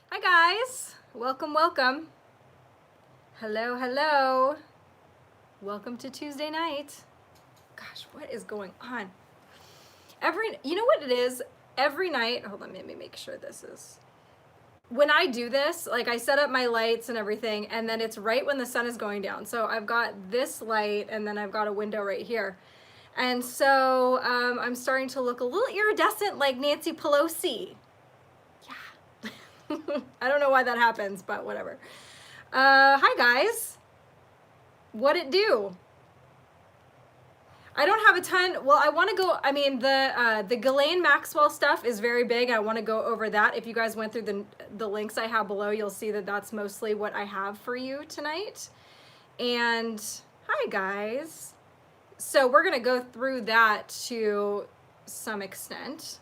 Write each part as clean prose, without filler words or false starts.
Hi guys, welcome, welcome. Hello, hello. Welcome to Tuesday night. Gosh, what is going on? You know what it is? Every night, hold on, let me make sure this is. When I do this, like I set up my lights and everything, and then it's right when the sun is going down. So I've got this light, and then I've got a window right here. And so I'm starting to look a little iridescent like Nancy Pelosi. Yeah. I don't know why that happens, but whatever. Hi guys. What it do? I don't have a ton. Well, I want to go. I mean, the Ghislaine Maxwell stuff is very big. I want to go over that. If you guys went through the links I have below, you'll see that that's mostly what I have for you tonight. And hi guys. So we're gonna go through that to some extent.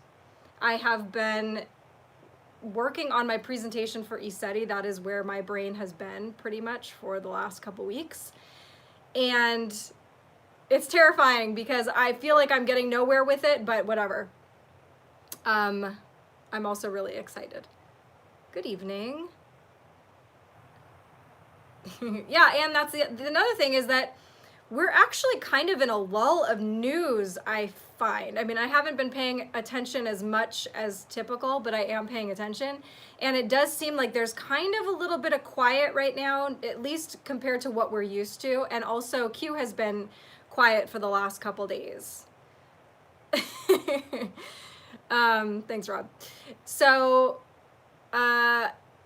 I have been working on my presentation for eStudy. That is where my brain has been pretty much for the last couple weeks. And it's terrifying because I feel like I'm getting nowhere with it, but whatever. I'm also really excited. Good evening. Yeah, and that's another thing is that we're actually kind of in a lull of news, I find. I mean, I haven't been paying attention as much as typical, but I am paying attention. And it does seem like there's kind of a little bit of quiet right now, at least compared to what we're used to. And also, Q has been quiet for the last couple days. Thanks, Rob. So,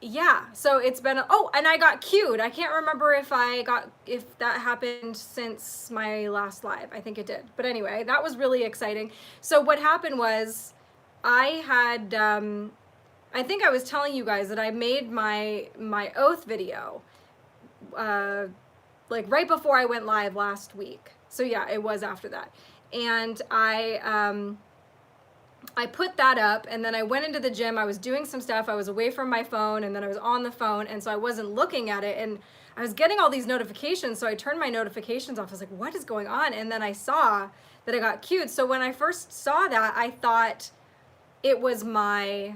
yeah, so it's been, oh, and I got cued. I can't remember if that happened since my last live. I think it did. But anyway, that was really exciting. So what happened was I had, I think I was telling you guys that I made my oath video, like right before I went live last week. So yeah, it was after that. And I put that up, and then I went into the gym. I was doing some stuff. I was away from my phone, and then I was on the phone, and so I wasn't looking at it, and I was getting all these notifications, so I turned my notifications off. I was like, what is going on? And then I saw that I got cued. So when I first saw that, I thought it was my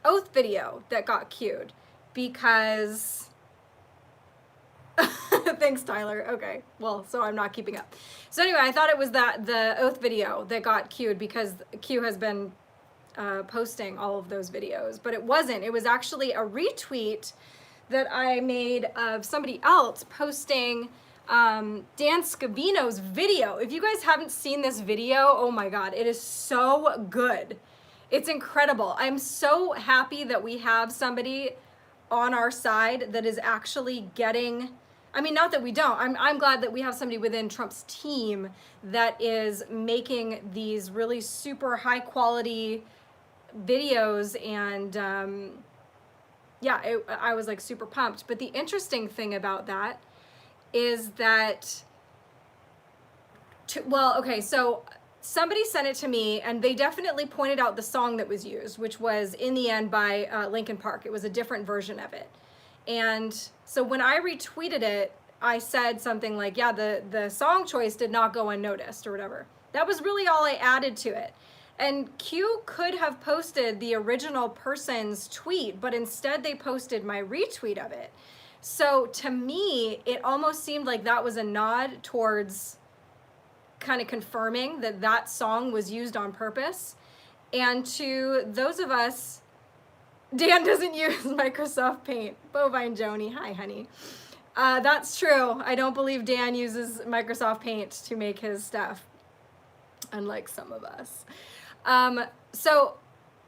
oath video that got cued because thanks, Tyler. Okay, well, so I'm not keeping up. So anyway, I thought it was the oath video that got queued because Q has been posting all of those videos, but it wasn't. It was actually a retweet that I made of somebody else posting Dan Scavino's video. If you guys haven't seen this video, oh my God, it is so good. It's incredible. I'm so happy that we have somebody on our side that is actually getting, I mean, not that we don't. I'm glad that we have somebody within Trump's team that is making these really super high quality videos, and yeah, I was like super pumped. But the interesting thing about that is that, well, okay, so somebody sent it to me, and they definitely pointed out the song that was used, which was In the End by Linkin Park. It was a different version of it. And so when I retweeted it, I said something like, yeah, the song choice did not go unnoticed or whatever. That was really all I added to it. And Q could have posted the original person's tweet, but instead they posted my retweet of it. So to me, it almost seemed like that was a nod towards kind of confirming that that song was used on purpose. And to those of us, Dan doesn't use Microsoft Paint. Bovine Joni, hi honey. That's true. I don't believe Dan uses Microsoft Paint to make his stuff, unlike some of us. So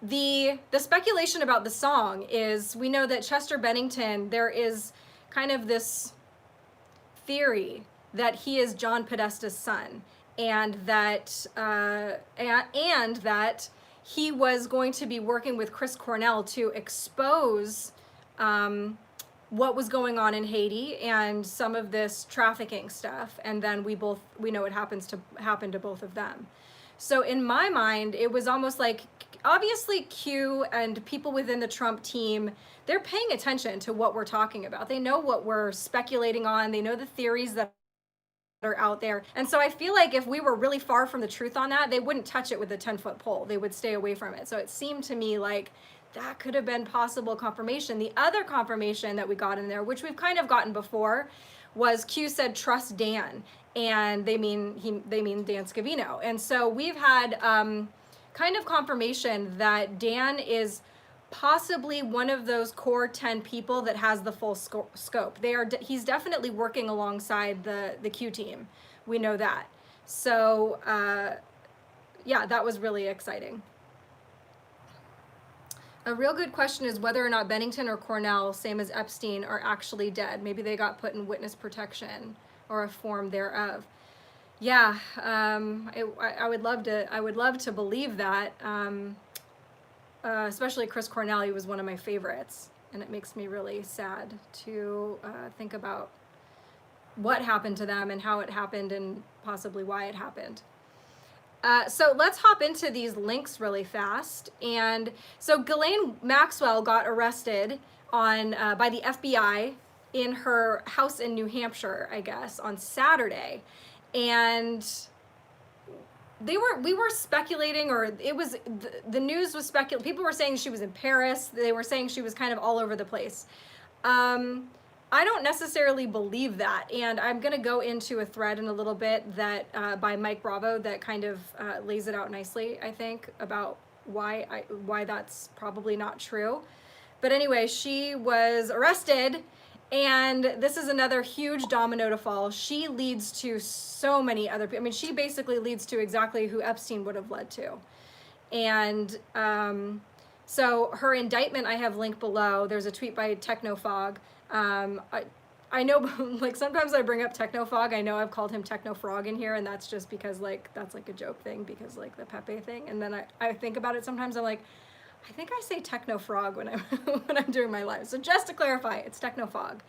the speculation about the song is, we know that Chester Bennington, there is kind of this theory that he is John Podesta's son, and that he was going to be working with Chris Cornell to expose what was going on in Haiti and some of this trafficking stuff. And then we know it happened to both of them. So in my mind, it was almost like, obviously Q and people within the Trump team, they're paying attention to what we're talking about. They know what we're speculating on. They know the theories that are out there. And so I feel like if we were really far from the truth on that, they wouldn't touch it with a 10-foot pole. They would stay away from it. So it seemed to me like that could have been possible confirmation. The other confirmation that we got in there, which we've kind of gotten before, was Q said trust Dan, and they mean Dan Scavino. And so we've had kind of confirmation that Dan is possibly one of those core 10 people that has the full scope. He's definitely working alongside the Q team. We know that. So yeah, that was really exciting. A real good question is whether or not Bennington or Cornell, same as Epstein, are actually dead. Maybe they got put in witness protection or a form thereof. Yeah, I would love to believe that. Especially Chris Cornell, he was one of my favorites, and it makes me really sad to think about what happened to them and how it happened and possibly why it happened. So let's hop into these links really fast. And so Ghislaine Maxwell got arrested on by the FBI in her house in New Hampshire, I guess, on Saturday. And we were speculating, or it was, the news was speculating. People were saying she was in Paris. They were saying she was kind of all over the place. I don't necessarily believe that, and I'm going to go into a thread in a little bit that by Mike Bravo that kind of lays it out nicely, I think, about why that's probably not true. But anyway, she was arrested, and this is another huge domino to fall. She leads to so many other people. I mean, she basically leads to exactly who Epstein would have led to. And so her indictment I have linked below. There's a tweet by Technofog. I know, like, sometimes I bring up Technofog. I know I've called him Technofrog in here, and that's just because, like, that's like a joke thing, because, like, the Pepe thing. And then I think about it sometimes. I'm like, I think I say Technofrog when I'm doing my live. So just to clarify, it's Technofog.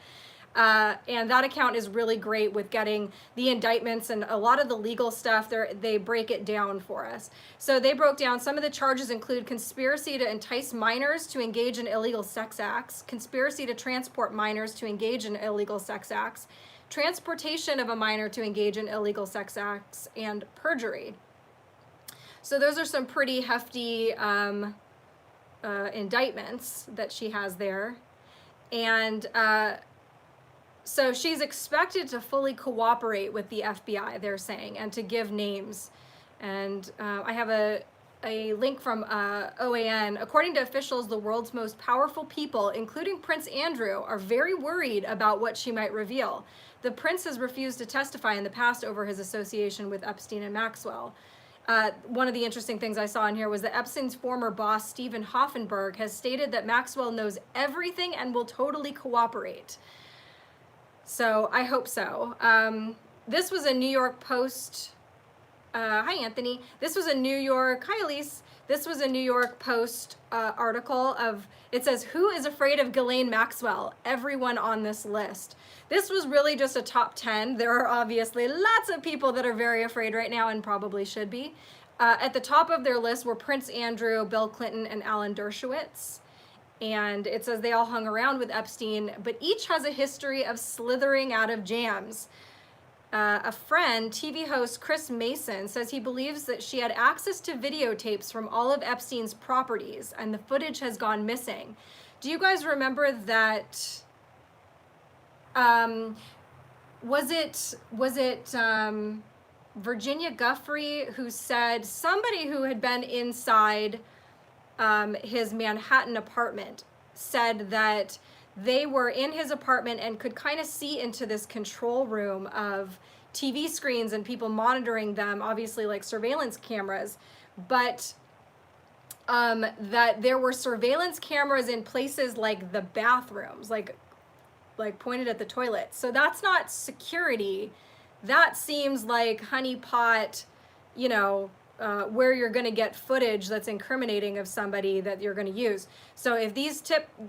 And that account is really great with getting the indictments and a lot of the legal stuff. They break it down for us. So they broke down some of the charges include conspiracy to entice minors to engage in illegal sex acts, conspiracy to transport minors to engage in illegal sex acts, transportation of a minor to engage in illegal sex acts, and perjury. So those are some pretty hefty indictments that she has there. And so she's expected to fully cooperate with the FBI, they're saying, and to give names. And I have a link from OAN. According to officials, the world's most powerful people, including Prince Andrew, are very worried about what she might reveal. The prince has refused to testify in the past over his association with Epstein and Maxwell. One of the interesting things I saw in here was that Epstein's former boss, Stephen Hoffenberg, has stated that Maxwell knows everything and will totally cooperate. So I hope so. This was a New York Post. Hi, Anthony. This was a New York. Hi, Elise. This was a New York Post article of. It says, "Who is afraid of Ghislaine Maxwell? Everyone on this list." This was really just a top 10. There are obviously lots of people that are very afraid right now and probably should be. At the top of their list were Prince Andrew, Bill Clinton, and Alan Dershowitz. And it says they all hung around with Epstein, but each has a history of slithering out of jams. A friend, TV host Chris Mason, says he believes that she had access to videotapes from all of Epstein's properties, and the footage has gone missing. Do you guys remember that? Was it Virginia Guffrey who said somebody who had been inside his Manhattan apartment said that they were in his apartment and could kind of see into this control room of TV screens and people monitoring them, obviously like surveillance cameras, but that there were surveillance cameras in places like the bathrooms, like pointed at the toilet. So that's not security. That seems like honeypot, you know, where you're going to get footage that's incriminating of somebody that you're going to use. So if these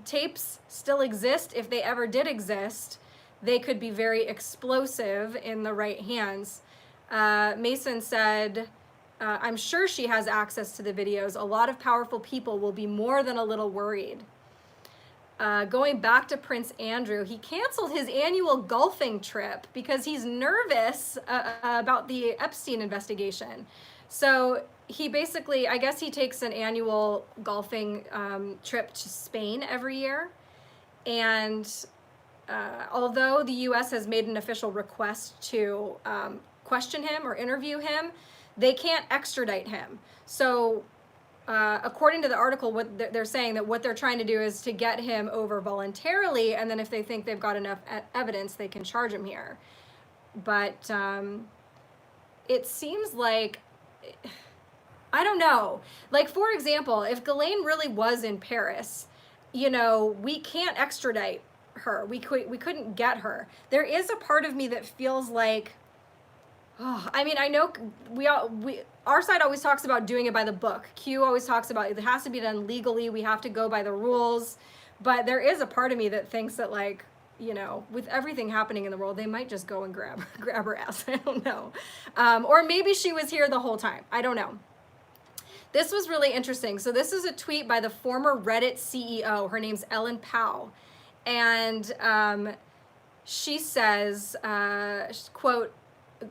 tapes still exist, if they ever did exist, they could be very explosive in the right hands. Mason said, I'm sure she has access to the videos. A lot of powerful people will be more than a little worried. Going back to Prince Andrew, he canceled his annual golfing trip because he's nervous about the Epstein investigation. So he basically, I guess he takes an annual golfing trip to Spain every year. And although the U.S. has made an official request to question him or interview him, they can't extradite him. So according to the article, what they're saying, that what they're trying to do is to get him over voluntarily, and then if they think they've got enough evidence, they can charge him here. But it seems like, I don't know. Like, for example, if Ghislaine really was in Paris, you know, we can't extradite her. We couldn't get her. There is a part of me that feels like, oh, I mean, I know our side always talks about doing it by the book. Q always talks about it has to be done legally. We have to go by the rules. But there is a part of me that thinks that, like, you know, with everything happening in the world, they might just go and grab her ass. I don't know. Or maybe she was here the whole time. I don't know. This was really interesting. So this is a tweet by the former Reddit CEO. Her name's Ellen Pao. And she says, quote,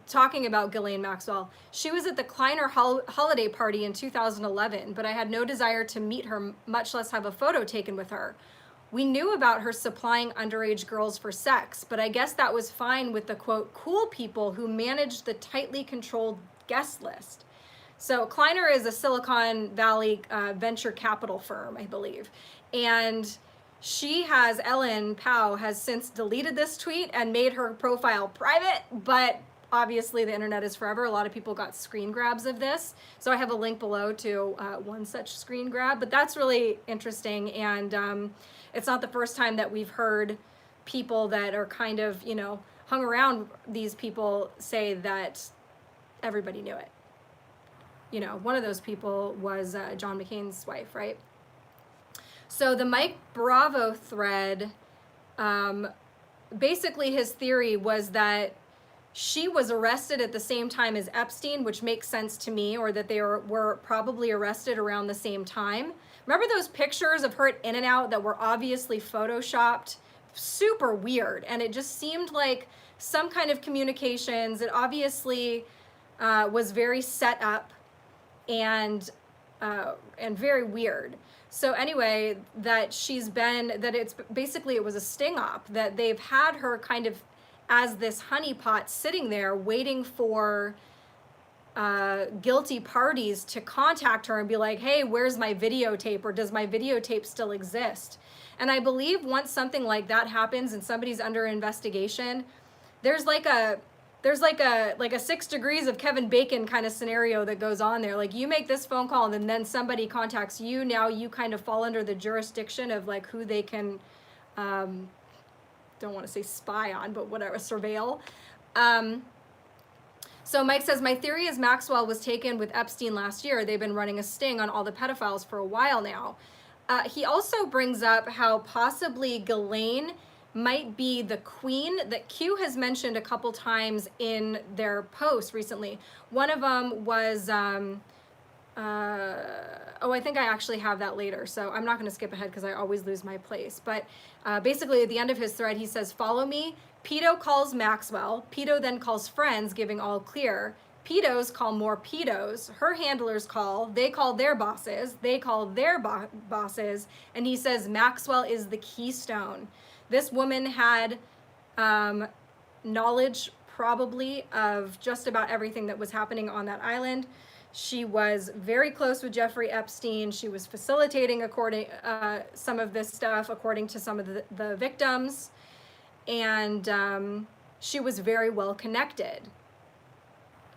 talking about Ghislaine Maxwell, she was at the Kleiner holiday party in 2011, but I had no desire to meet her, much less have a photo taken with her. We knew about her supplying underage girls for sex, but I guess that was fine with the, quote, cool people who managed the tightly controlled guest list. So Kleiner is a Silicon Valley venture capital firm, I believe. And Ellen Pao has since deleted this tweet and made her profile private, but obviously the internet is forever. A lot of people got screen grabs of this. So I have a link below to one such screen grab, but that's really interesting. And it's not the first time that we've heard people that are kind of, you know, hung around these people say that everybody knew it. You know, one of those people was John McCain's wife, right? So the Mike Bravo thread, basically his theory was that she was arrested at the same time as Epstein, which makes sense to me, or that they were probably arrested around the same time. Remember those pictures of her at In-N-Out that were obviously photoshopped? Super weird. And it just seemed like some kind of communications. It obviously was very set up and very weird. So anyway, it's basically, it was a sting op, that they've had her kind of as this honeypot sitting there waiting for guilty parties to contact her and be like, hey, where's my videotape, or does my videotape still exist? And I believe once something like that happens and somebody's under investigation, there's like a 6 degrees of Kevin Bacon kind of scenario that goes on there. Like, you make this phone call and then somebody contacts you. Now you kind of fall under the jurisdiction of like who they can, don't want to say spy on, but whatever, surveil. So Mike says, my theory is Maxwell was taken with Epstein last year. They've been running a sting on all the pedophiles for a while now. He also brings up how possibly Ghislaine might be the queen that Q has mentioned a couple times in their posts recently. One of them was, I think I actually have that later, so I'm not going to skip ahead because I always lose my place. But basically at the end of his thread, he says, follow me. Pedo calls Maxwell. Pedo then calls friends, giving all clear. Pedos call more pedos. Her handlers call. They call their bosses. They call their bosses. And he says Maxwell is the keystone. This woman had knowledge probably of just about everything that was happening on that island. She was very close with Jeffrey Epstein. She was facilitating some of this stuff according to some of the victims. And she was very well connected.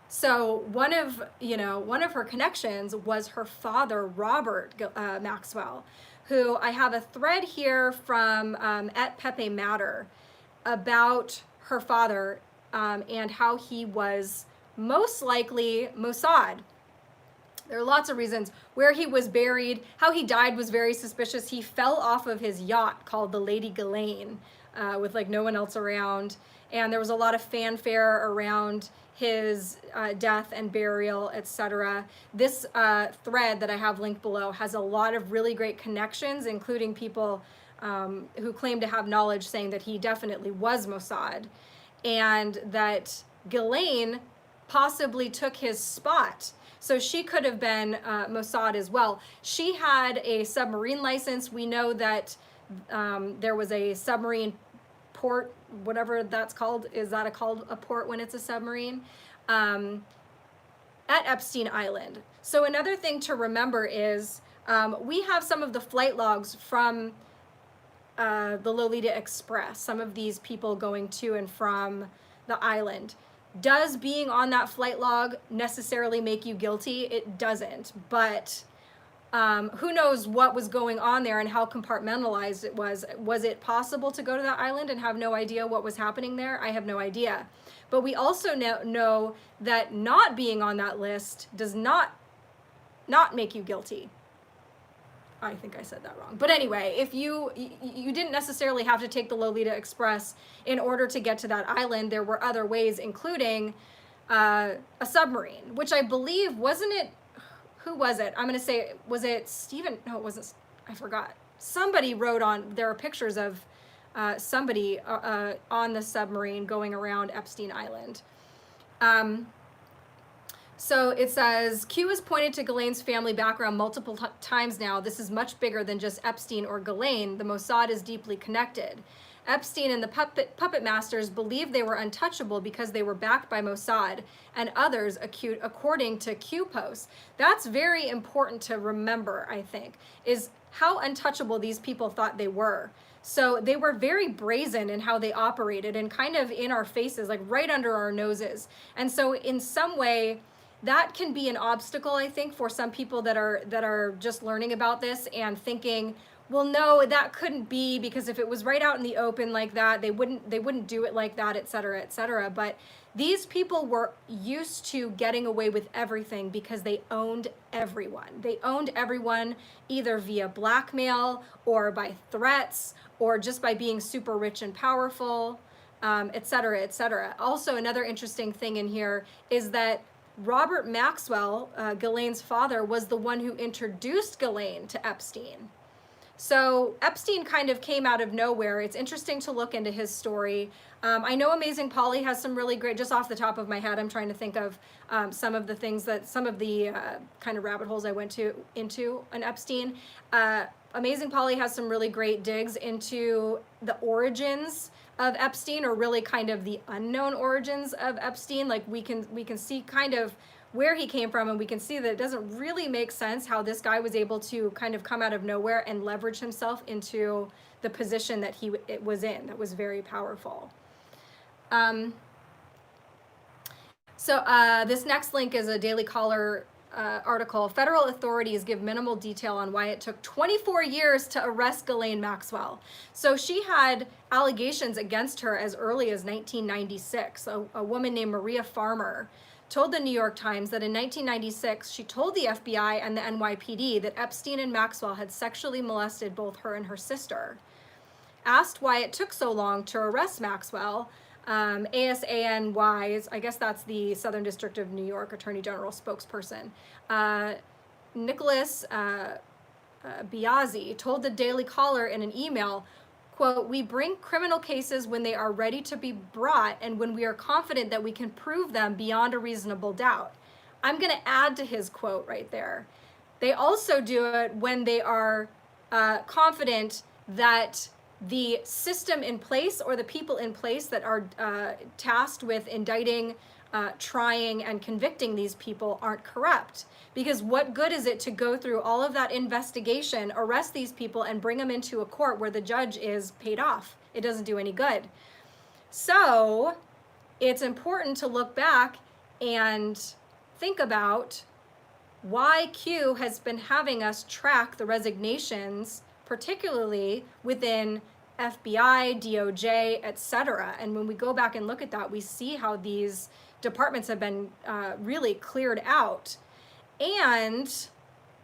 So one of her connections was her father, Robert Maxwell, who I have a thread here from at Pepe Matter about her father and how he was most likely Mossad. There are lots of reasons. Where he was buried, how he died was very suspicious. He fell off of his yacht called the Lady Ghislaine with like no one else around. And there was a lot of fanfare around his death and burial, etc. This thread that I have linked below has a lot of really great connections, including people who claim to have knowledge saying that he definitely was Mossad and that Ghislaine possibly took his spot. So she could have been Mossad as well. She had a submarine license. We know that there was a submarine port, whatever that's called. Is that called a port when it's a submarine? At Epstein Island. So another thing to remember is we have some of the flight logs from the Lolita Express, some of these people going to and from the island. Does being on that flight log necessarily make you guilty? It doesn't, but who knows what was going on there and how compartmentalized it was. Was it possible to go to that island and have no idea what was happening there? I have no idea. But we also know that not being on that list does not make you guilty. I think I said that wrong. But anyway, if you didn't necessarily have to take the Lolita Express in order to get to that island, there were other ways, including a submarine, which I believe, wasn't it, who was it? I'm going to say, was it Stephen? No, it wasn't. I forgot. Somebody wrote on, there are pictures of somebody on the submarine going around Epstein Island. So it says, Q has pointed to Ghislaine's family background multiple times now. This is much bigger than just Epstein or Ghislaine. The Mossad is deeply connected. Epstein and the puppet masters believed they were untouchable because they were backed by Mossad and others, according to Q posts. That's very important to remember, I think, is how untouchable these people thought they were. So they were very brazen in how they operated and kind of in our faces, like right under our noses. And so in some way, that can be an obstacle, I think, for some people that are just learning about this and thinking, well, no, that couldn't be, because if it was right out in the open like that, they wouldn't do it like that, et cetera, et cetera. But these people were used to getting away with everything because they owned everyone. They owned everyone either via blackmail or by threats or just by being super rich and powerful, et cetera, et cetera. Also, another interesting thing in here is that Robert Maxwell, Ghislaine's father, was the one who introduced Ghislaine to Epstein. So Epstein kind of came out of nowhere. It's interesting to look into his story. I know Amazing Polly has some really great, just off the top of my head, I'm trying to think of some of the things that, some of the kind of rabbit holes I went into on Epstein. Amazing Polly has some really great digs into the origins of Epstein, or really kind of the unknown origins of Epstein. Like we can see kind of where he came from, and we can see that it doesn't really make sense how this guy was able to kind of come out of nowhere and leverage himself into the position that it was in. That was very powerful. This next link is a Daily Caller article. Federal authorities give minimal detail on why it took 24 years to arrest Ghislaine Maxwell. So she had allegations against her as early as 1996. A woman named Maria Farmer told the New York Times that in 1996, she told the FBI and the NYPD that Epstein and Maxwell had sexually molested both her and her sister. Asked why it took so long to arrest Maxwell, ASANY's, I guess that's the Southern District of New York Attorney General spokesperson, Nicholas Biazzi told the Daily Caller in an email, quote, "We bring criminal cases when they are ready to be brought and when we are confident that we can prove them beyond a reasonable doubt." I'm going to add to his quote right there. They also do it when they are confident that the system in place or the people in place that are tasked with indicting, trying, and convicting these people aren't corrupt. Because what good is it to go through all of that investigation, arrest these people, and bring them into a court where the judge is paid off? It doesn't do any good. So it's important to look back and think about why Q has been having us track the resignations, particularly within FBI, DOJ, etc. And when we go back and look at that, we see how these departments have been really cleared out. And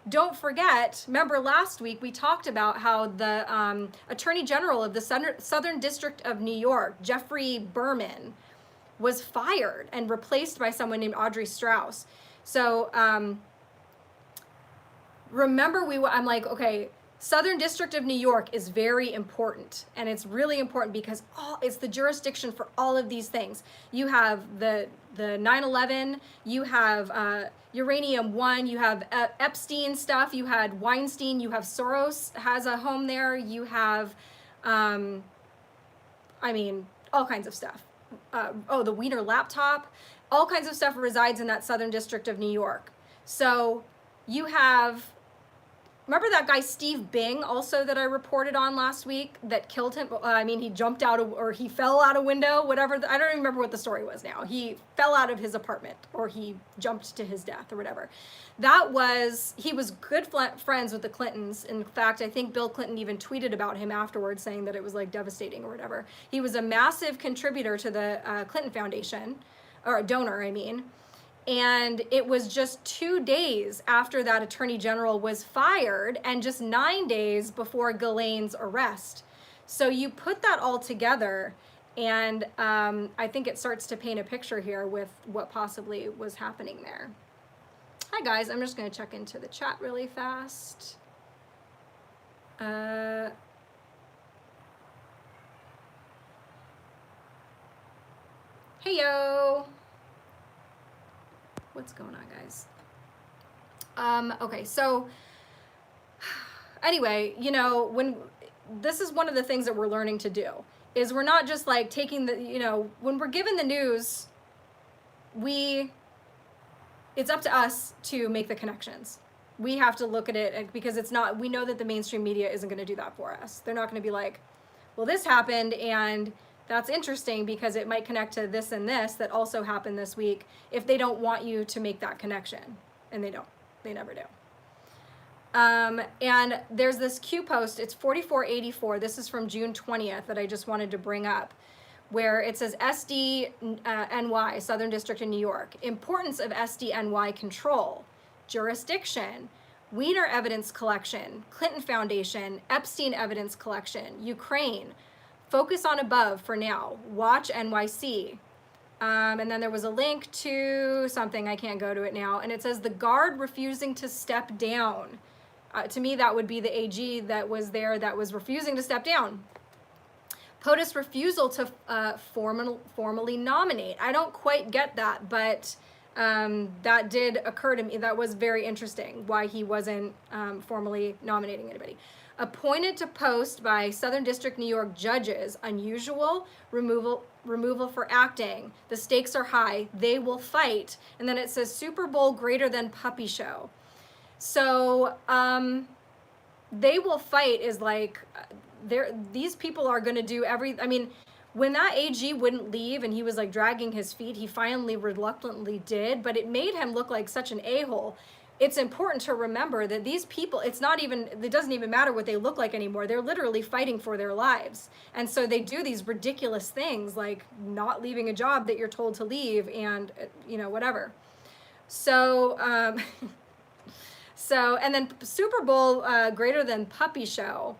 don't forget, remember last week we talked about how the Attorney General of the Southern District of New York, Jeffrey Berman, was fired and replaced by someone named Audrey Strauss. So remember, I'm like, okay, Southern District of New York is very important, and it's really important because it's the jurisdiction for all of these things. You have the 9/11, you have Uranium One, you have Epstein stuff, you had Weinstein, you have Soros has a home there, you have, I mean, all kinds of stuff. The Wiener laptop, all kinds of stuff resides in that Southern District of New York. So you have, remember that guy Steve Bing also that I reported on last week that killed him? I mean, he jumped out or he fell out a window, whatever. I don't even remember what the story was now. He fell out of his apartment or he jumped to his death or whatever. He was good friends with the Clintons. In fact, I think Bill Clinton even tweeted about him afterwards saying that it was like devastating or whatever. He was a massive contributor to the Clinton Foundation, or a donor, I mean. And it was just 2 days after that attorney general was fired and just 9 days before Ghislaine's arrest. So you put that all together, and I think it starts to paint a picture here with what possibly was happening there. Hi guys, I'm just going to check into the chat really fast. Hey yo. What's going on, guys? Okay, so anyway, you know, when this is one of the things that we're learning to do is we're not just like taking the, you know, when we're given the news, it's up to us to make the connections. We have to look at it because it's not, we know that the mainstream media isn't going to do that for us. They're not going to be like, well, this happened and that's interesting because it might connect to this and this that also happened this week, if they don't want you to make that connection. And they don't. They never do. And there's this Q post, it's 4484. This is from June 20th that I just wanted to bring up, where it says SDNY, Southern District of New York. Importance of SDNY control, jurisdiction, Wiener evidence collection, Clinton Foundation, Epstein evidence collection, Ukraine. Focus on above for now. Watch NYC. And then there was a link to something, I can't go to it now, and it says the guard refusing to step down. To me, that would be the AG that was there that was refusing to step down. POTUS refusal to formally nominate. I don't quite get that, but that did occur to me. That was very interesting, why he wasn't formally nominating anybody. Appointed to post by Southern District New York judges, unusual, removal for acting. The stakes are high, they will fight. And then it says Super Bowl greater than puppy show. So they will fight is like, these people are gonna do I mean, when that AG wouldn't leave and he was like dragging his feet, he finally reluctantly did, but it made him look like such an a-hole. It's important to remember that these people, it doesn't even matter what they look like anymore. They're literally fighting for their lives. And so they do these ridiculous things like not leaving a job that you're told to leave and, you know, whatever. So, and then Super Bowl greater than puppy show.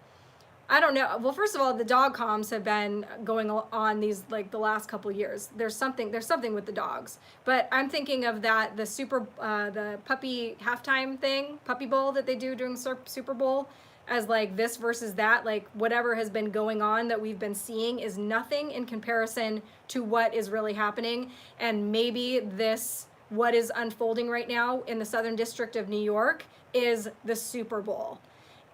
I don't know. Well, first of all, the dog comms have been going on these like the last couple years. There's something with the dogs. But I'm thinking of that the puppy halftime thing, puppy bowl that they do during Super Bowl, as like this versus that. Like whatever has been going on that we've been seeing is nothing in comparison to what is really happening. And maybe what is unfolding right now in the Southern District of New York is the Super Bowl.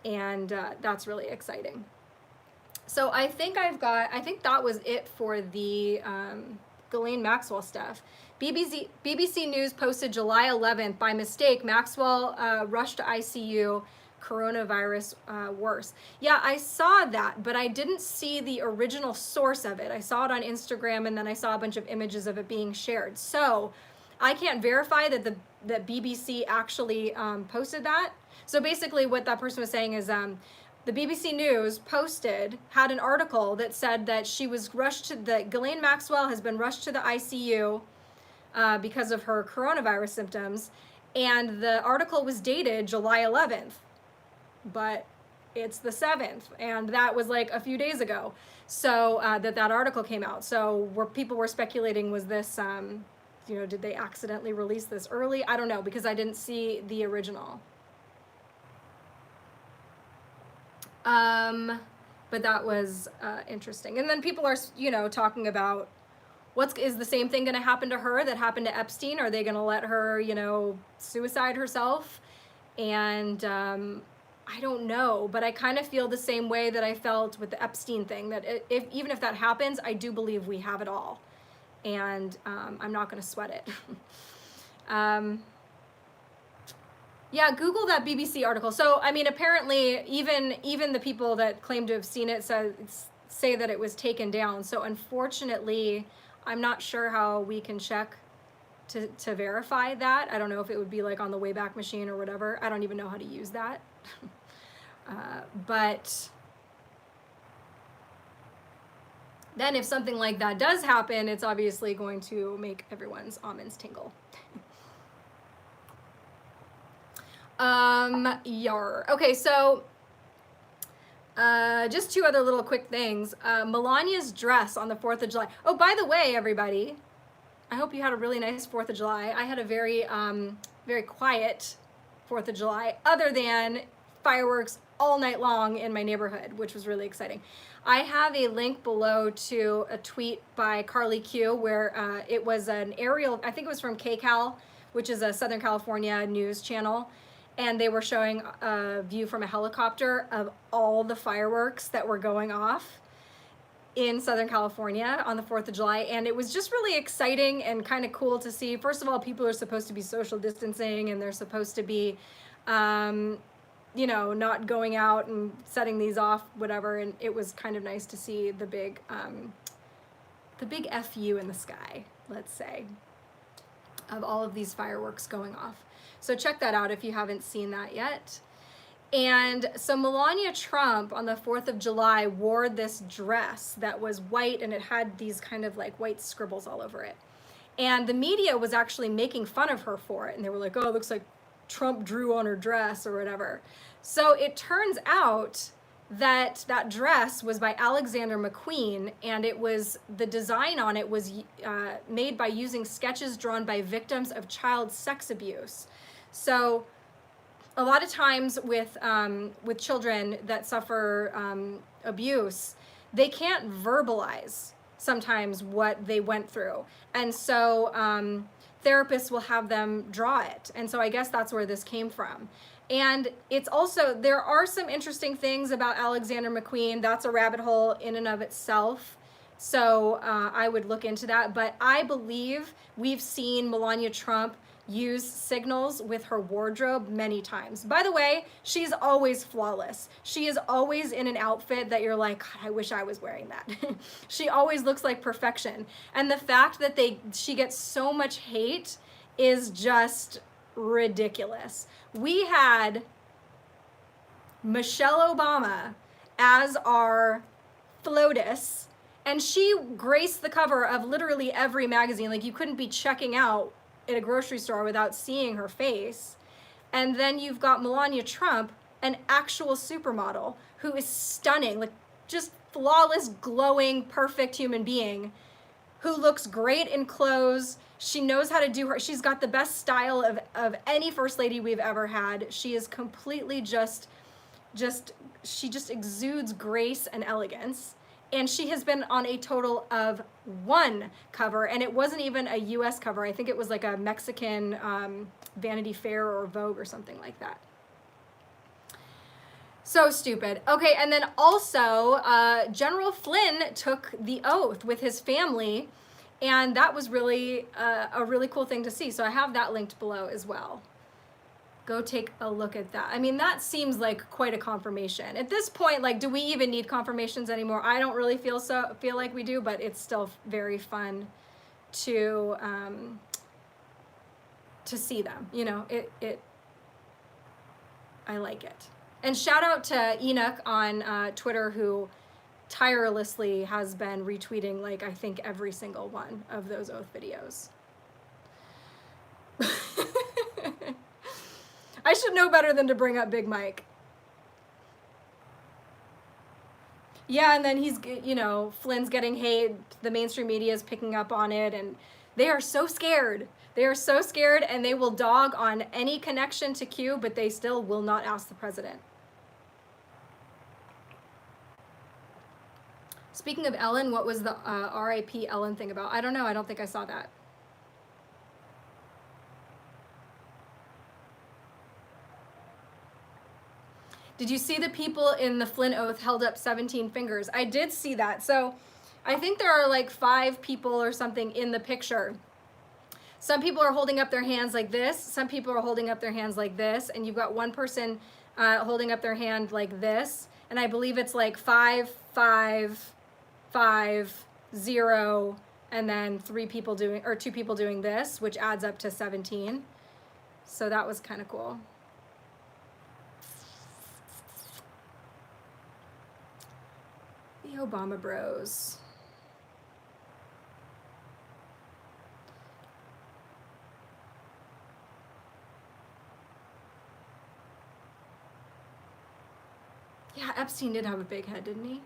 And that's really exciting. So I think that was it for the Ghislaine Maxwell stuff. BBC News posted July 11th, by mistake, Maxwell rushed to ICU, coronavirus worse. Yeah, I saw that, but I didn't see the original source of it. I saw it on Instagram, and then I saw a bunch of images of it being shared. So I can't verify that BBC actually posted that. So basically what that person was saying is the BBC News had an article that said that she was Ghislaine Maxwell has been rushed to the ICU because of her coronavirus symptoms. And the article was dated July 11th, but it's the 7th. And that was like a few days ago. So that article came out. So people were speculating, was this, did they accidentally release this early? I don't know, because I didn't see the original. But that was interesting. And then people are, you know, talking about is the same thing going to happen to her that happened to Epstein? Are they going to let her, you know, suicide herself? And I don't know, but I kind of feel the same way that I felt with the Epstein thing, that even if that happens, I do believe we have it all. And I'm not going to sweat it. Yeah, Google that BBC article. So, I mean, apparently even the people that claim to have seen it say that it was taken down. So unfortunately, I'm not sure how we can check to verify that. I don't know if it would be like on the Wayback Machine or whatever. I don't even know how to use that. But then if something like that does happen, it's obviously going to make everyone's almonds tingle. Okay, so just two other little quick things. Melania's dress on the 4th of July. Oh, by the way, everybody, I hope you had a really nice 4th of July. I had a very, very quiet 4th of July, other than fireworks all night long in my neighborhood, which was really exciting. I have a link below to a tweet by Carly Q where it was an aerial, I think it was from KCAL, which is a Southern California news channel. And they were showing a view from a helicopter of all the fireworks that were going off in Southern California on the 4th of July. And it was just really exciting and kind of cool to see. First of all, people are supposed to be social distancing and they're supposed to be, you know, not going out and setting these off, whatever. And it was kind of nice to see the big FU in the sky, let's say, of all of these fireworks going off. So check that out if you haven't seen that yet. And so Melania Trump on the 4th of July wore this dress that was white and it had these kind of like white scribbles all over it. And the media was actually making fun of her for it. And they were like, oh, it looks like Trump drew on her dress or whatever. So it turns out that that dress was by Alexander McQueen, and it was, the design on it was made by using sketches drawn by victims of child sex abuse. So a lot of times with children that suffer abuse, they can't verbalize sometimes what they went through. And so therapists will have them draw it. And so I guess that's where this came from. And it's also, there are some interesting things about Alexander McQueen. That's a rabbit hole in and of itself. So I would look into that. But I believe we've seen Melania Trump use signals with her wardrobe many times. By the way, she's always flawless. She is always in an outfit that you're like, God, I wish I was wearing that. She always looks like perfection. And the fact that she gets so much hate is just ridiculous. We had Michelle Obama as our FLOTUS, and she graced the cover of literally every magazine. Like, you couldn't be checking out at a grocery store without seeing her face. And then you've got Melania Trump, an actual supermodel who is stunning, like just flawless, glowing, perfect human being who looks great in clothes. She knows how to do her, she's got the best style of any first lady we've ever had. She is completely she just exudes grace and elegance. And she has been on a total of 1 cover, and it wasn't even a US cover. I think it was like a Mexican Vanity Fair or Vogue or something like that. So stupid. Okay, and then also General Flynn took the oath with his family, and that was really a really cool thing to see. So I have that linked below as well. Go take a look at that. I mean, that seems like quite a confirmation. At this point, like, do we even need confirmations anymore? I don't really feel like we do, but it's still very fun to see them. You know, I like it. And shout out to Enoch on Twitter, who tirelessly has been retweeting, like, I think every single one of those oath videos. I should know better than to bring up Big Mike. Yeah, and then he's, you know, Flynn's getting hate, the mainstream media is picking up on it, and they are so scared. They are so scared, and they will dog on any connection to Q, but they still will not ask the president. Speaking of Ellen, what was the RIP Ellen thing about? I don't know. I don't think I saw that. Did you see the people in the Flynn oath held up 17 fingers? I did see that. So I think there are like 5 people or something in the picture. Some people are holding up their hands like this. Some people are holding up their hands like this. And you've got one person holding up their hand like this. And I believe it's like 5, 5, 5, 0, and then 2 people doing this, which adds up to 17. So that was kind of cool. The Obama bros. Yeah, Epstein did have a big head, didn't he?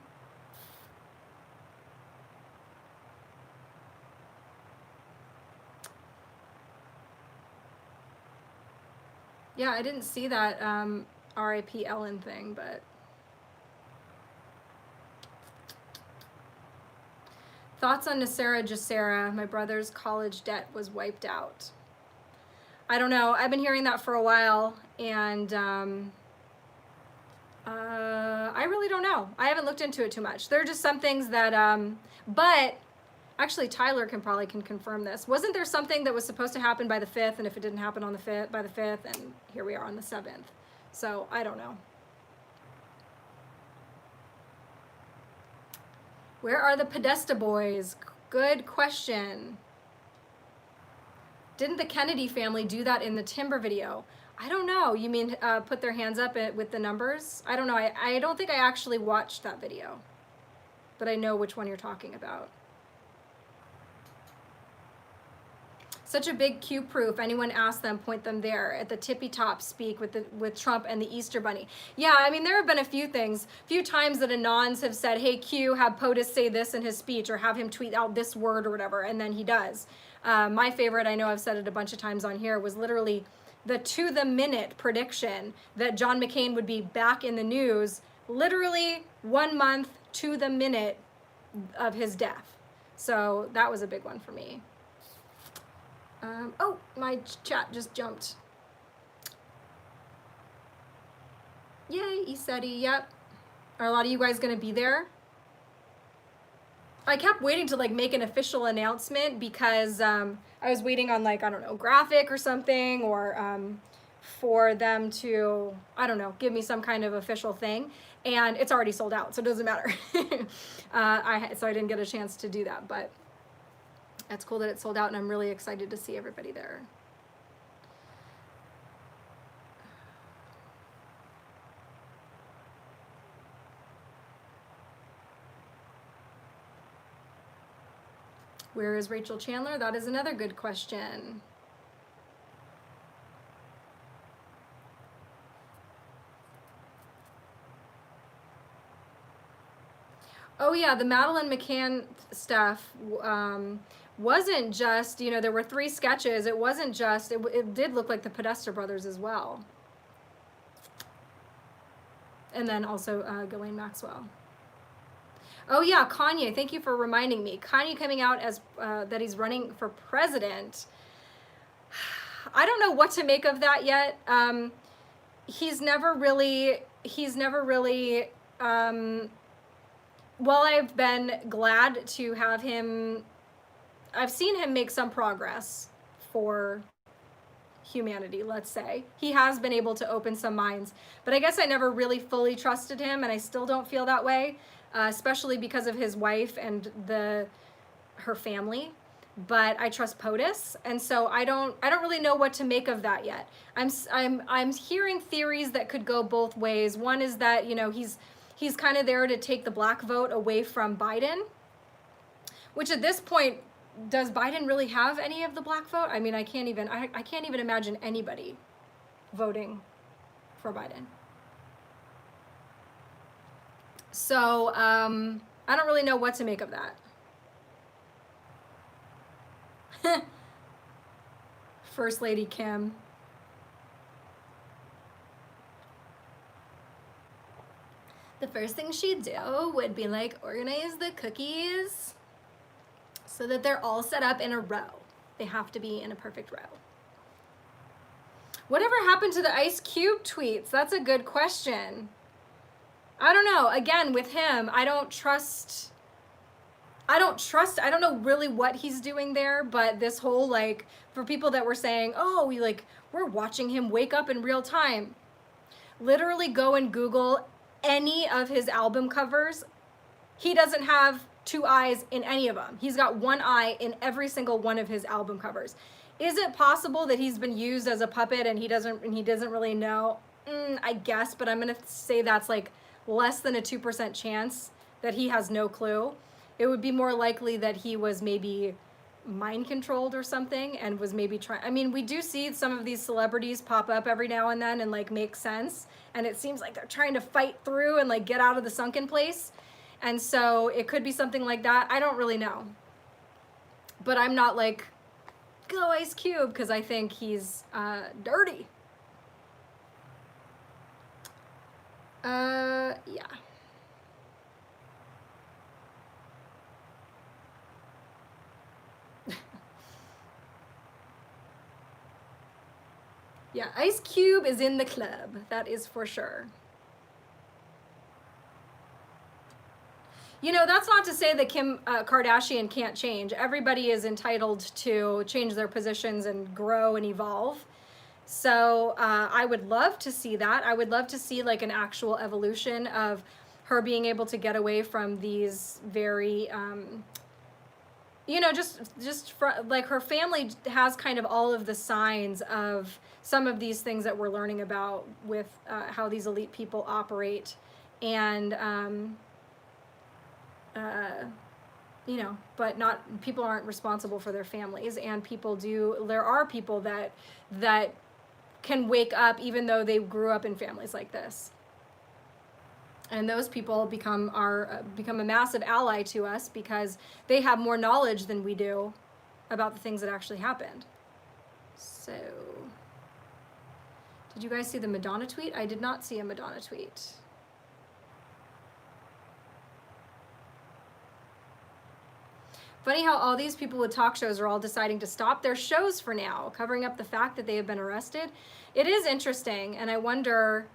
Yeah, I didn't see that RIP Ellen thing, but thoughts on Nasera Jacera? My brother's college debt was wiped out. I don't know. I've been hearing that for a while, and I really don't know. I haven't looked into it too much. There are just some things that, but actually Tyler can confirm this. Wasn't there something that was supposed to happen by the 5th, and if it didn't happen on the 5th, by the 5th, and here we are on the 7th. So I don't know. Where are the Podesta boys? Good question. Didn't the Kennedy family do that in the Timber video? I don't know. You mean put their hands up with the numbers? I don't know. I don't think I actually watched that video, but I know which one you're talking about. Such a big Q proof. Anyone asks them, point them there. At the tippy top speak with Trump and the Easter Bunny. Yeah, I mean, there have been a few times that Anons have said, hey, Q, have POTUS say this in his speech, or have him tweet out this word or whatever, and then he does. My favorite, I know I've said it a bunch of times on here, was literally the to-the-minute prediction that John McCain would be back in the news literally 1 month to the minute of his death. So that was a big one for me. Oh, my chat just jumped. Yay, Iseti, yep. Are a lot of you guys gonna be there? I kept waiting to like make an official announcement because I was waiting on like, I don't know, graphic or something, or for them to, I don't know, give me some kind of official thing. And it's already sold out, so it doesn't matter. So I didn't get a chance to do that, but it's cool that it's sold out, and I'm really excited to see everybody there. Where is Rachel Chandler? That is another good question. Oh yeah, the Madeleine McCann stuff wasn't just, you know, there were 3 sketches. It wasn't just, it did look like the Podesta brothers as well. And then also Ghislaine Maxwell. Oh yeah, Kanye, thank you for reminding me. Kanye coming out as that he's running for president. I don't know what to make of that yet. He's never really, while I've been glad to have him, I've seen him make some progress for humanity, let's say. He has been able to open some minds, but I guess I never really fully trusted him, and I still don't feel that way, especially because of his wife and her family. But I trust POTUS, and so I don't really know what to make of that yet. I'm hearing theories that could go both ways. One is that, you know, he's kind of there to take the black vote away from Biden, which at this point, does Biden really have any of the black vote? I mean, I can't even imagine anybody voting for Biden. So I don't really know what to make of that. First Lady Kim. the first thing she'd do would be like organize the cookies so that they're all set up in a row. They have to be in a perfect row. Whatever happened to the Ice Cube tweets? That's a good question. I don't know. Again, with him, I don't know really what he's doing there, but this whole, like, for people that were saying, oh, we're watching him wake up in real time. Literally go and Google any of his album covers. He doesn't have two eyes in any of them. He's got one eye in every single one of his album covers. Is it possible that he's been used as a puppet and he doesn't really know? I guess, but I'm gonna say that's like less than a 2% chance that he has no clue. It would be more likely that he was maybe mind controlled or something and was maybe trying. I mean, we do see some of these celebrities pop up every now and then and like make sense. And it seems like they're trying to fight through and like get out of the sunken place. And so it could be something like that. I don't really know. But I'm not like, go Ice Cube, because I think he's dirty. Yeah. Yeah, Ice Cube is in the club. That is for sure. You know, that's not to say that Kim Kardashian can't change. Everybody is entitled to change their positions and grow and evolve. So I would love to see that. I would love to see like an actual evolution of her being able to get away from these very, you know, like her family has kind of all of the signs of some of these things that we're learning about with how these elite people operate. And, you know, but people aren't responsible for their families, and there are people that can wake up even though they grew up in families like this. And those people become a massive ally to us because they have more knowledge than we do about the things that actually happened. So, did you guys see the Madonna tweet? I did not see a Madonna tweet. Funny how all these people with talk shows are all deciding to stop their shows for now, covering up the fact that they have been arrested. It is interesting, and I wonder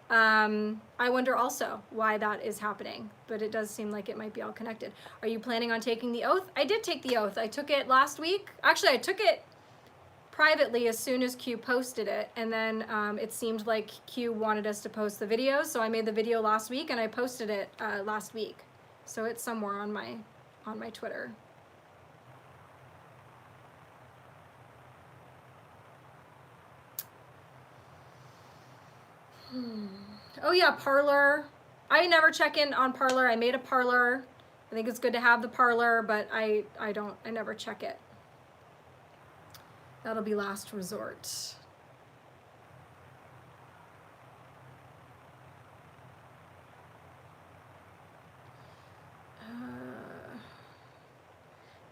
also why that is happening, but it does seem like it might be all connected. Are you planning on taking the oath? I did take the oath. I took it last week. Actually, I took it privately as soon as Q posted it, and then it seemed like Q wanted us to post the video, so I made the video last week and I posted it last week. So it's somewhere on my Twitter. Oh yeah, Parler. I never check in on Parler. I made a Parler. I think it's good to have the Parler, but I never check it. That'll be last resort.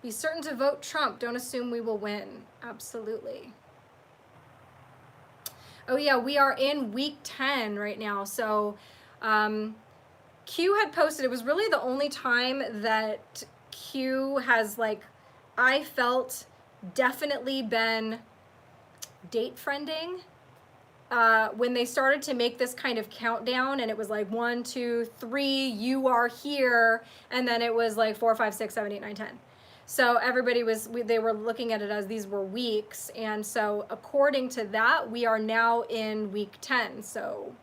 Be certain to vote Trump. Don't assume we will win. Absolutely. Oh yeah, we are in week 10 right now. So Q had posted, it was really the only time that Q has, like, I felt definitely been date friending when they started to make this kind of countdown, and it was like 1, 2, 3, you are here, and then it was like 4, 5, 6, 7, 8, 9, 10. So everybody they were looking at it as these were weeks. And so according to that, we are now in week 10. So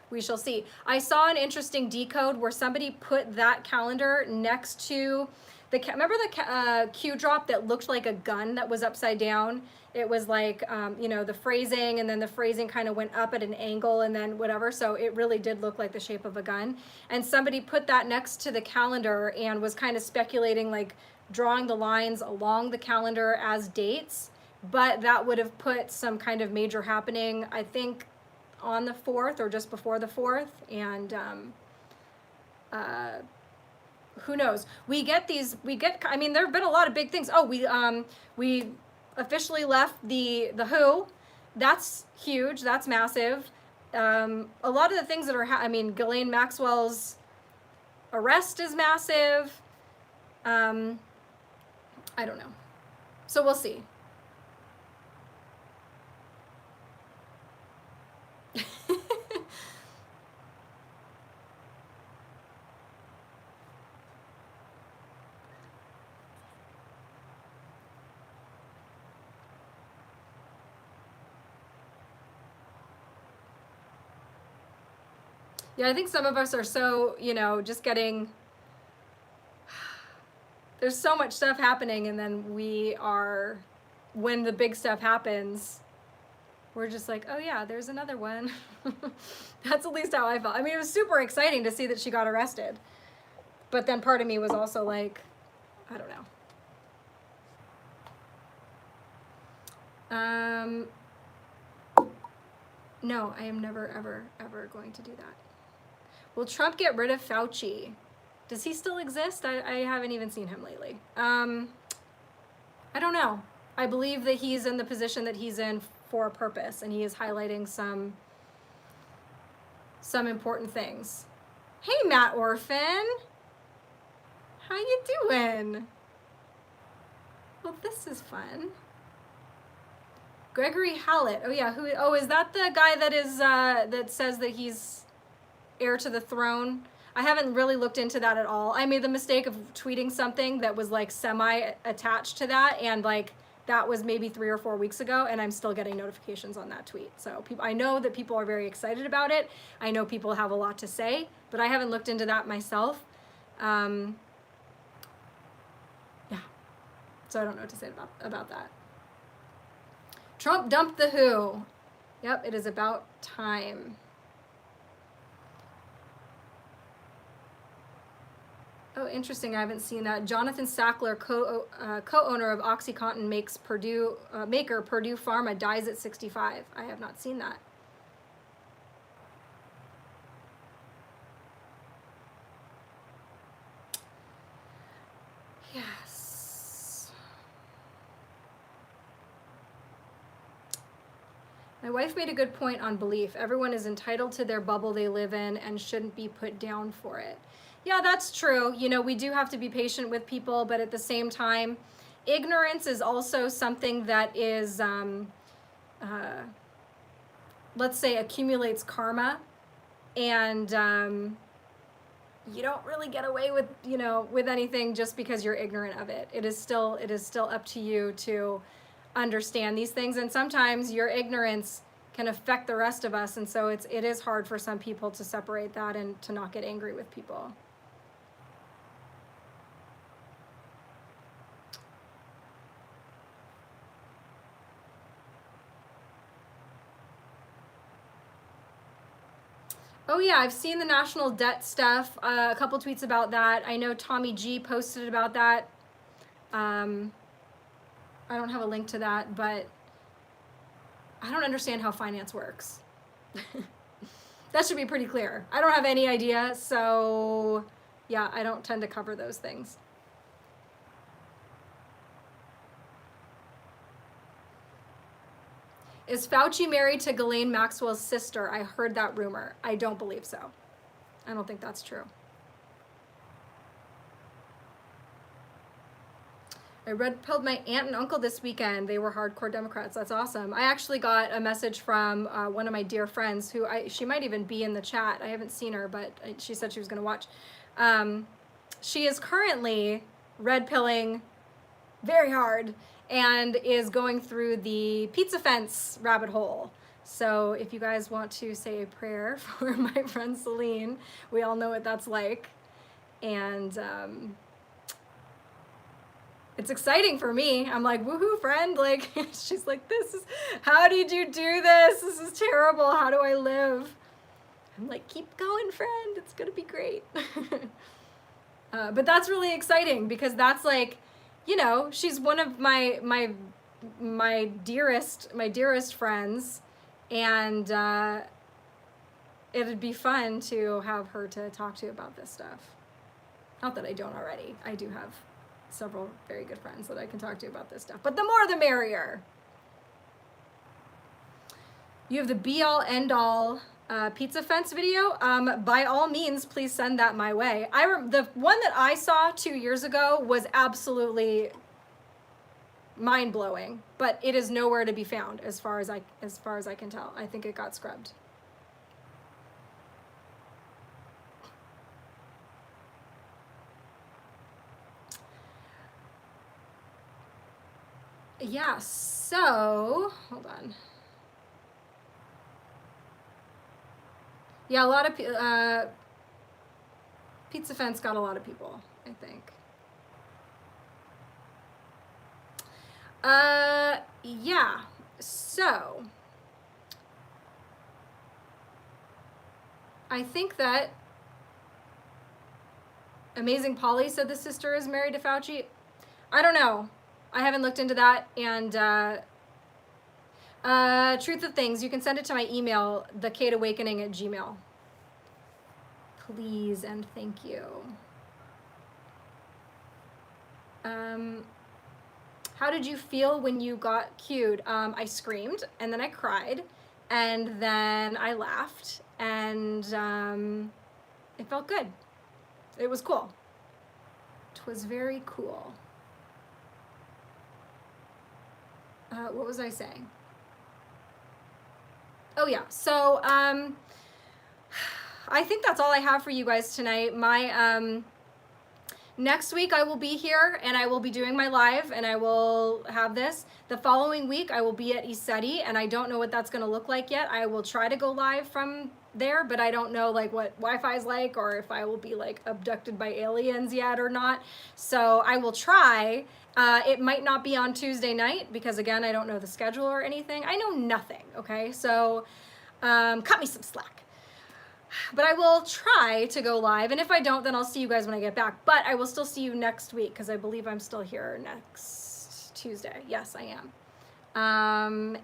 we shall see. I saw an interesting decode where somebody put that calendar next to remember the Q drop that looked like a gun that was upside down? It was like, you know, the phrasing, and then the phrasing kind of went up at an angle and then whatever. So it really did look like the shape of a gun. And somebody put that next to the calendar and was kind of speculating, like, drawing the lines along the calendar as dates, but that would have put some kind of major happening, I think, on the 4th or just before the 4th, and who knows? I mean, there have been a lot of big things. Oh, we officially left the WHO. That's huge. That's massive. A lot of the things that are, I mean, Ghislaine Maxwell's arrest is massive. I don't know. So we'll see. Yeah, I think some of us are so, you know, just getting, there's so much stuff happening, and then we are, when the big stuff happens, we're just like, oh yeah, there's another one. That's at least how I felt. I mean, it was super exciting to see that she got arrested. But then part of me was also like, I don't know. No, I am never, ever, ever going to do that. Will Trump get rid of Fauci? Does he still exist? I haven't even seen him lately. I don't know. I believe that he's in the position that he's in for a purpose, and he is highlighting some important things. Hey, Matt Orphan. How you doing? Well, this is fun. Gregory Hallett. Oh yeah, is that the guy that is that says that he's heir to the throne? I haven't really looked into that at all. I made the mistake of tweeting something that was like semi-attached to that, and like that was maybe 3 or 4 weeks ago, and I'm still getting notifications on that tweet. So I know that people are very excited about it. I know people have a lot to say, but I haven't looked into that myself. Yeah. So I don't know what to say about that. Trump dumped the WHO. Yep, it is about time. Oh, interesting. I haven't seen that. Jonathan Sackler, co-owner of OxyContin maker Purdue Pharma, dies at 65. I have not seen that. Yes. My wife made a good point on belief. Everyone is entitled to their bubble they live in and shouldn't be put down for it. Yeah, that's true. You know, we do have to be patient with people, but at the same time, ignorance is also something that is, let's say, accumulates karma, and you don't really get away with, you know, with anything just because you're ignorant of it. It is still up to you to understand these things, and sometimes your ignorance can affect the rest of us, and so it is hard for some people to separate that and to not get angry with people. Oh yeah, I've seen the national debt stuff, a couple tweets about that. I know Tommy G posted about that. I don't have a link to that, but I don't understand how finance works. That should be pretty clear. I don't have any idea, so yeah, I don't tend to cover those things. Is Fauci married to Ghislaine Maxwell's sister? I heard that rumor. I don't believe so. I don't think that's true. I red-pilled my aunt and uncle this weekend. They were hardcore Democrats. That's awesome. I actually got a message from one of my dear friends who she might even be in the chat. I haven't seen her, but she said she was going to watch. She is currently red-pilling very hard and is going through the pizza fence rabbit hole. So if you guys want to say a prayer for my friend Celine, we all know what that's like. And it's exciting for me. I'm like, woohoo, friend. Like, she's like, how did you do this? This is terrible. How do I live? I'm like, keep going, friend. It's gonna be great. But that's really exciting because that's like, you know, she's one of my dearest friends, and it'd be fun to have her to talk to about this stuff. Not that I don't already. I do have several very good friends that I can talk to about this stuff, but the more the merrier. You have the be-all end-all pizza fence video, by all means, please send that my way. The one that I saw 2 years ago was absolutely mind-blowing, but it is nowhere to be found as far as I can tell. I think it got scrubbed. Yeah, so hold on. Yeah, a lot of pizza fence got a lot of people, I think. Yeah, so I think that Amazing Polly said the sister is married to Fauci. I don't know. I haven't looked into that. And truth of things, you can send it to my email, thekateawakening@gmail. Please and thank you. How did you feel when you got cued? I screamed, and then I cried, and then I laughed, and it felt good. It was cool. It was very cool. What was I saying? Oh yeah, so I think that's all I have for you guys tonight. My next week I will be here and I will be doing my live and I will have this. The following week I will be at ECETI and I don't know what that's gonna look like yet. I will try to go live from there, but I don't know like what Wi-Fi is like or if I will be like abducted by aliens yet or not. So I will try. It might not be on Tuesday night because again, I don't know the schedule or anything. I know nothing, okay? So cut me some slack. But I will try to go live, and if I don't, then I'll see you guys when I get back. But I will still see you next week because I believe I'm still here next Tuesday. Yes, I am.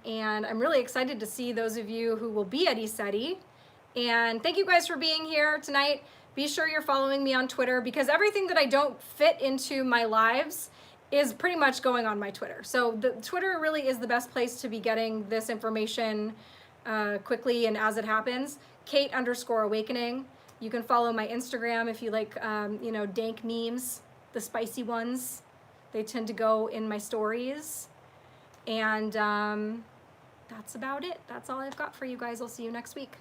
And I'm really excited to see those of you who will be at ECETI. And thank you guys for being here tonight. Be sure you're following me on Twitter because everything that I don't fit into my lives is pretty much going on my Twitter. So the Twitter really is the best place to be getting this information quickly and as it happens. Kate_awakening. You can follow my Instagram if you like, you know, dank memes, the spicy ones. They tend to go in my stories. And that's about it. That's all I've got for you guys. I'll see you next week.